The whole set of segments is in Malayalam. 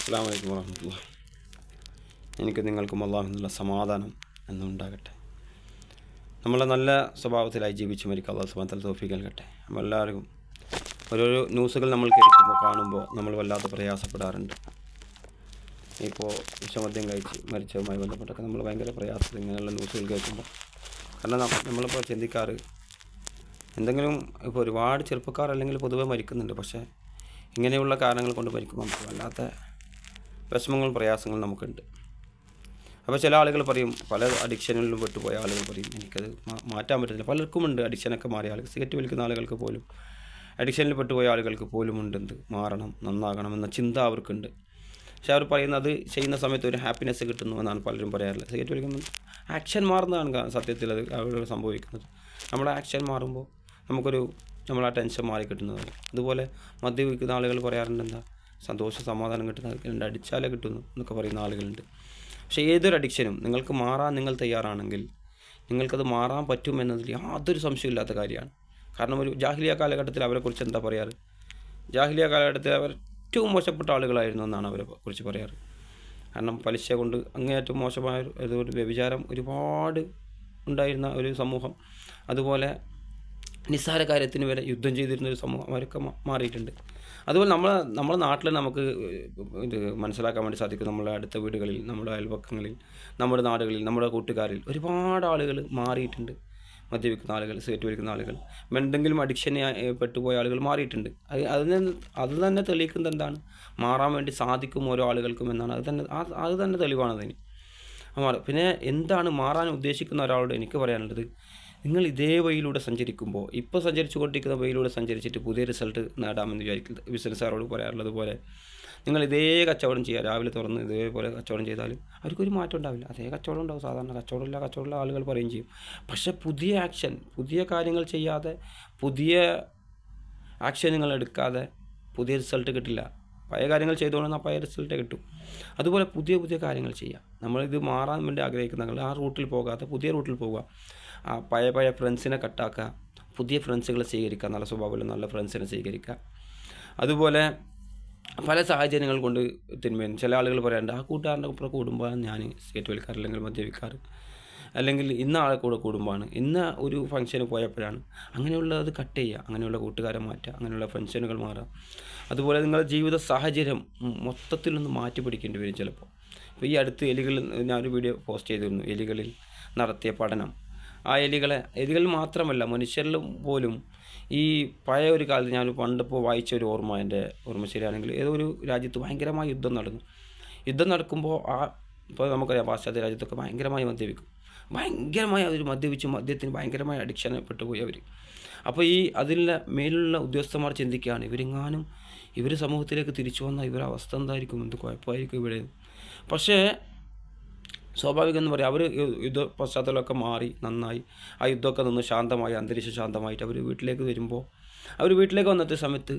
അസ്സലാമു അലൈക്കും വറഹ്മത്തുള്ളാഹി. എനിക്ക് നിങ്ങൾക്കും അല്ലാഹുവിനുള്ള സമാധാനം എന്നുണ്ടാകട്ടെ. നമ്മളെ നല്ല സ്വഭാവത്തിലായി ജീവിച്ച് മരിക്കുക അല്ലാഹു സുബ്ഹാനഹു വ തആല തൗഫീഖ് നൽകട്ടെ. നമ്മളെല്ലാവർക്കും ഓരോരോ ന്യൂസുകൾ നമ്മൾ കേൾക്കുമ്പോൾ കാണുമ്പോൾ നമ്മൾ വല്ലാതെ പ്രയാസപ്പെടാറുണ്ട്. ഇപ്പോൾ വിഷമദ്യം കഴിച്ച് മരിച്ചതുമായി ബന്ധപ്പെട്ടൊക്കെ നമ്മൾ ഭയങ്കര പ്രയാസം ഇങ്ങനെയുള്ള ന്യൂസുകൾ കേൾക്കുമ്പോൾ. കാരണം നമ്മളിപ്പോൾ ചിന്തിക്കാറ് എന്തെങ്കിലും ഇപ്പോൾ ഒരുപാട് ചെറുപ്പക്കാർ അല്ലെങ്കിൽ പൊതുവെ മരിക്കുന്നുണ്ട്, പക്ഷേ ഇങ്ങനെയുള്ള കാരണങ്ങൾ കൊണ്ട് മരിക്കുമ്പോൾ നമുക്ക് വല്ലാത്ത വിഷമങ്ങളും പ്രയാസങ്ങളും നമുക്കുണ്ട്. അപ്പോൾ ചില ആളുകൾ പറയും, പല അഡിക്ഷനിലും പെട്ടുപോയ ആളുകൾ പറയും എനിക്കത് മാറ്റാൻ പറ്റുന്നില്ല. പലർക്കുമുണ്ട് അഡിക്ഷനൊക്കെ മാറിയ ആളുകൾ, സിഗരറ്റ് വലിക്കുന്ന ആളുകൾക്ക് പോലും, അഡിക്ഷനിൽ പെട്ടുപോയ ആളുകൾക്ക് പോലും ഉണ്ട് മാറണം, നന്നാകണം എന്ന ചിന്ത അവർക്കുണ്ട്. പക്ഷെ അവർ പറയുന്നത് അത് ചെയ്യുന്ന സമയത്ത് ഒരു ഹാപ്പിനെസ് കിട്ടുന്നു എന്നാണ് പലരും പറയാറുള്ളത്. സിഗരറ്റ് വലിക്കുന്നത് ആക്ഷൻ മാറുന്നതാണ് സത്യത്തിൽ അത് അവിടെ സംഭവിക്കുന്നത്. നമ്മുടെ ആക്ഷൻ മാറുമ്പോൾ നമ്മളാ ടെൻഷൻ മാറി കിട്ടുന്നതാണ്. അതുപോലെ മദ്യപിക്കുന്ന ആളുകൾ പറയാറുണ്ട് എന്താ സന്തോഷം സമാധാനം കിട്ടുന്ന അടിച്ചാലേ കിട്ടുന്നു എന്നൊക്കെ പറയുന്ന ആളുകളുണ്ട്. പക്ഷേ ഏതൊരു അഡിക്ഷനും നിങ്ങൾക്ക് മാറാൻ നിങ്ങൾ തയ്യാറാണെങ്കിൽ നിങ്ങൾക്കത് മാറാൻ പറ്റുമെന്നതിൽ യാതൊരു സംശയമില്ലാത്ത കാര്യമാണ്. കാരണം ഒരു ജാഹിലിയ കാലഘട്ടത്തിൽ അവരെക്കുറിച്ച് എന്താ പറയാറ്? ജാഹിലിയ കാലഘട്ടത്തിൽ അവർ ഏറ്റവും മോശപ്പെട്ട ആളുകളായിരുന്നു എന്നാണ് അവരെ കുറിച്ച് പറയാറ്. കാരണം പലിശ കൊണ്ട് അങ്ങേയറ്റം മോശമായ ഒരു വ്യഭിചാരം ഒരുപാട് ഉണ്ടായിരുന്ന ഒരു സമൂഹം, അതുപോലെ നിസ്സാര കാര്യത്തിന് വരെ യുദ്ധം ചെയ്തിരുന്നൊരു സമൂഹം അവരൊക്കെ മാറിയിട്ടുണ്ട്. അതുപോലെ നമ്മളെ നാട്ടിൽ നമുക്ക് ഇത് മനസ്സിലാക്കാൻ വേണ്ടി സാധിക്കും. നമ്മളെ അടുത്ത വീടുകളിൽ, നമ്മുടെ അയൽപക്കങ്ങളിൽ, നമ്മുടെ നാടുകളിൽ, നമ്മുടെ കൂട്ടുകാരിൽ ഒരുപാട് ആളുകൾ മാറിയിട്ടുണ്ട്. മദ്യപിക്കുന്ന ആളുകൾ, സിഗരറ്റ് വലിക്കുന്ന ആളുകൾ, എന്തെങ്കിലും അഡിക്ഷന് പെട്ടുപോയ ആളുകൾ മാറിയിട്ടുണ്ട്. അത് തന്നെ തെളിയിക്കുന്നത് എന്താണ്? മാറാൻ വേണ്ടി സാധിക്കും ഓരോ ആളുകൾക്കും എന്നാണ്. അത് തന്നെ തെളിവാണതിന്. പിന്നെ എന്താണ് മാറാൻ ഉദ്ദേശിക്കുന്ന ഒരാളോട് എനിക്ക് പറയാനുള്ളത്, നിങ്ങൾ ഇതേ വഴിയിലൂടെ സഞ്ചരിക്കുമ്പോൾ, ഇപ്പോൾ സഞ്ചരിച്ചു കൊണ്ടിരിക്കുന്ന വഴിയിലൂടെ സഞ്ചരിച്ചിട്ട് പുതിയ റിസൾട്ട് നേടാമെന്ന് വിചാരിക്കുന്നത് ബിസിനസ്സുകാരോട് പറയാറുള്ളത് പോലെ നിങ്ങൾ ഇതേ കച്ചവടം ചെയ്യുക, രാവിലെ തുറന്ന് ഇതേപോലെ കച്ചവടം ചെയ്താലും അവർക്കൊരു മാറ്റം ഉണ്ടാവില്ല. അതേ കച്ചവടം ഉണ്ടാവും. സാധാരണ കച്ചവടമുള്ള ആളുകൾ പറയും ചെയ്യും. പക്ഷേ പുതിയ ആക്ഷൻ, പുതിയ കാര്യങ്ങൾ ചെയ്യാതെ, പുതിയ ആക്ഷൻ നിങ്ങൾ എടുക്കാതെ പുതിയ റിസൾട്ട് കിട്ടില്ല. പഴയ കാര്യങ്ങൾ ചെയ്തുകൊണ്ടെന്നാൽ പഴയ റിസൾട്ടേ കിട്ടും. അതുപോലെ പുതിയ കാര്യങ്ങൾ ചെയ്യുക. നമ്മളിത് മാറാൻ വേണ്ടി ആഗ്രഹിക്കുന്ന ആ റൂട്ടിൽ പോകാതെ പുതിയ റൂട്ടിൽ പോവുക. പഴയ ഫ്രണ്ട്സിനെ കട്ടാക്കുക, പുതിയ ഫ്രണ്ട്സുകളെ സ്വീകരിക്കുക, നല്ല സ്വഭാവമുള്ള നല്ല ഫ്രണ്ട്സിനെ സ്വീകരിക്കുക. അതുപോലെ പല സാഹചര്യങ്ങൾ കൊണ്ട് തിന്മയും ചില ആളുകൾ പറയാറുണ്ട്, ആ കൂട്ടുകാരൻ്റെ ഒപ്പം കൂടുമ്പോഴാണ് ഞാൻ സിഗരറ്റ് വലിക്കാറ് അല്ലെങ്കിൽ മദ്യപിക്കാറ്, അല്ലെങ്കിൽ ഇന്ന ആളെ കൂടെ കൂടുമ്പോഴാണ്, ഇന്ന ഒരു ഫംഗ്ഷന് പോയപ്പോഴാണ്. അങ്ങനെയുള്ളത് കട്ട് ചെയ്യുക, അങ്ങനെയുള്ള കൂട്ടുകാരെ മാറ്റുക, അങ്ങനെയുള്ള ഫംഗ്ഷനുകൾ മാറുക. അതുപോലെ നിങ്ങളുടെ ജീവിത സാഹചര്യം മൊത്തത്തിലൊന്ന് മാറ്റി പിടിക്കേണ്ടി വരും ചിലപ്പോൾ. ഇപ്പോൾ ഈ അടുത്ത് ഞാനൊരു വീഡിയോ പോസ്റ്റ് ചെയ്തിരുന്നു, എലികളിൽ നടത്തിയ പഠനം. ആ എലികൾ മാത്രമല്ല മനുഷ്യരിലും പോലും ഈ പഴയ ഒരു കാലത്ത് ഞാൻ പണ്ടിപ്പോൾ വായിച്ച ഒരു എൻ്റെ ഓർമ്മ ശരിയാണെങ്കിൽ ഏതോ ഒരു രാജ്യത്ത് ഭയങ്കരമായ യുദ്ധം നടക്കുമ്പോൾ ഇപ്പോൾ നമുക്കറിയാം പാശ്ചാത്യ രാജ്യത്തൊക്കെ ഭയങ്കരമായി മദ്യപിക്കും, ഭയങ്കരമായി അവർ മദ്യത്തിന് ഭയങ്കരമായ അഡിക്ഷൻ പെട്ടുപോയി അവർ. അപ്പോൾ അതിലെ മേലുള്ള ഉദ്യോഗസ്ഥന്മാർ ചിന്തിക്കുകയാണ്, ഇവർ സമൂഹത്തിലേക്ക് തിരിച്ചു വന്നാൽ ഇവരുടെ അവസ്ഥ എന്തായിരിക്കും, എന്ത് കുഴപ്പമായിരിക്കും ഇവിടെ. പക്ഷേ സ്വാഭാവികം എന്ന് പറയാം, അവർ യുദ്ധ പശ്ചാത്തലമൊക്കെ മാറി നന്നായി ആ യുദ്ധമൊക്കെ നിന്ന് ശാന്തമായി, അന്തരീക്ഷം ശാന്തമായിട്ട് അവർ വീട്ടിലേക്ക് വരുമ്പോൾ, അവർ വീട്ടിലേക്ക് വന്നെത്തിയ സമയത്ത്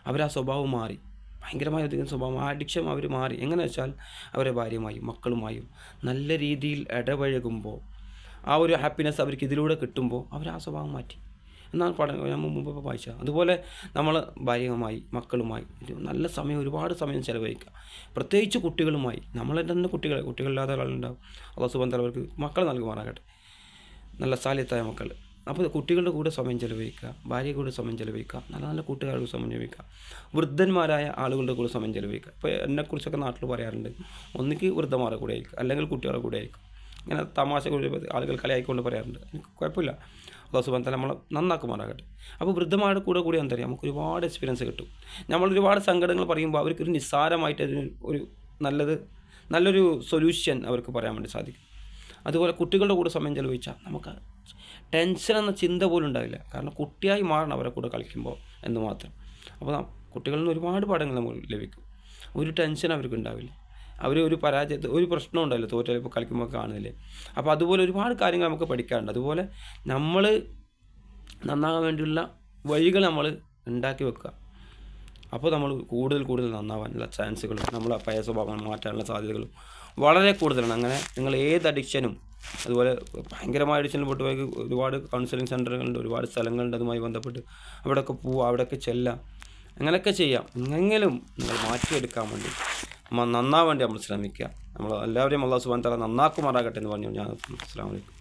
ആ സ്വഭാവം മാറി, ഭയങ്കരമായ അധികം സ്വഭാവം, ആ അഡിക്ഷൻ അവർ മാറി. എങ്ങനെ വെച്ചാൽ അവരെ ഭാര്യയുമായും മക്കളുമായും നല്ല രീതിയിൽ ഇടപഴകുമ്പോൾ ആ ഒരു ഹാപ്പിനെസ് അവർക്ക് ഇതിലൂടെ കിട്ടുമ്പോൾ ആ സ്വഭാവം മാറ്റി എന്നാണ് ഞാൻ മുമ്പ് വായിച്ചത്. അതുപോലെ നമ്മൾ ഭാര്യയുമായി മക്കളുമായി നല്ല സമയം, ഒരുപാട് സമയം ചിലവഴിക്കുക. പ്രത്യേകിച്ച് കുട്ടികളുമായി, നമ്മളെ തന്നെ കുട്ടികളില്ലാത്ത ആളുണ്ടാവും, അല്ലാഹു സുബ്ഹാനഹു വ തആല അവർക്ക് മക്കൾ നൽകുമാറാകട്ടെ, നല്ല സാലിഹത്തായ മക്കൾ. അപ്പോൾ കുട്ടികളുടെ കൂടെ സമയം ചിലവഴിക്കുക, ഭാര്യയുടെ കൂടെ സമയം ചിലവഴിക്കുക, നല്ല കൂട്ടുകാരുടെ സമയം ചിലവഴിക്കുക, വൃദ്ധന്മാരായ ആളുകളുടെ കൂടെ സമയം ചിലവഴിക്കുക. ഇപ്പോൾ എന്നെക്കുറിച്ചൊക്കെ നാട്ടിൽ പറയാറുണ്ട്, ഒന്നിക്ക് വൃദ്ധന്മാരുടെ കൂടെ ആയിരിക്കും, അല്ലെങ്കിൽ കുട്ടികളുടെ കൂടെ ആയിരിക്കും. ഇങ്ങനെ തമാശ ആളുകൾ കളിയായിക്കൊണ്ട് പറയാറുണ്ട്. എനിക്ക് കുഴപ്പമില്ല, അല്ലാഹു സുബ്ഹാനഹു വ തആല നമ്മളെ നന്നാക്കുമാറാകട്ടെ. അപ്പോൾ വൃദ്ധന്മാരുടെ കൂടെ എന്താ പറയുക, നമുക്ക് ഒരുപാട് എക്സ്പീരിയൻസ് കിട്ടും. നമ്മൾ ഒരുപാട് സങ്കടങ്ങൾ പറയുമ്പോൾ അവർക്കൊരു നിസ്സാരമായിട്ട് ഒരു നല്ലൊരു സൊല്യൂഷൻ അവർക്ക് പറയാൻ വേണ്ടി സാധിക്കും. അതുപോലെ കുട്ടികളുടെ കൂടെ സമയം ചെലവഴിച്ചാൽ നമുക്ക് ടെൻഷൻ എന്ന ചിന്ത പോലും ഉണ്ടാവില്ല. കാരണം കുട്ടിയായി മാറണം അവരെ കൂടെ കളിക്കുമ്പോൾ എന്ന് മാത്രം. അപ്പോൾ കുട്ടികളിൽ നിന്ന് ഒരുപാട് പാഠങ്ങൾ നമുക്ക് ലഭിക്കും. ഒരു ടെൻഷൻ അവർക്ക് ഉണ്ടാവില്ല, ഒരു ഒരു പ്രശ്നം ഉണ്ടാവില്ല, തോറ്റപ്പോൾ കളിക്കുമ്പോൾ കാണുന്നില്ലേ. അപ്പോൾ അതുപോലെ ഒരുപാട് കാര്യങ്ങൾ നമുക്ക് പഠിക്കാറുണ്ട്. അതുപോലെ നമ്മൾ നന്നാകാൻ വേണ്ടിയുള്ള വഴികൾ നമ്മൾ ഉണ്ടാക്കി വെക്കുക. അപ്പോൾ നമ്മൾ കൂടുതൽ നന്നാവാനുള്ള ചാൻസുകളും നമ്മളെ പഴയ സ്വഭാവം മാറ്റാനുള്ള സാധ്യതകളും വളരെ കൂടുതലാണ്. അങ്ങനെ നിങ്ങൾ ഏത് അഡിക്ഷനും, അതുപോലെ ഭയങ്കരമായ അഡിക്ഷനിൽ പെട്ടുപോയ ഒരുപാട് കൗൺസിലിംഗ് സെൻ്ററുകളുണ്ട്, ഒരുപാട് സ്ഥലങ്ങളുണ്ട് അതുമായി ബന്ധപ്പെട്ട്. അവിടെയൊക്കെ പോവുക, അവിടെയൊക്കെ ചെല്ലാം, അങ്ങനെയൊക്കെ ചെയ്യാം. എങ്ങനെങ്കിലും നിങ്ങൾ മാറ്റിയെടുക്കാൻ വേണ്ടി നന്നാൻ വേണ്ടി നമ്മൾ ശ്രമിക്കുക. നമ്മൾ എല്ലാവരെയും അല്ലാഹു സുബ്ഹാനഹു വ തആല നന്നാക്കുമാറാകട്ടെ എന്ന് പറഞ്ഞു ഞാൻ അസ്സലാമു അലൈക്കും.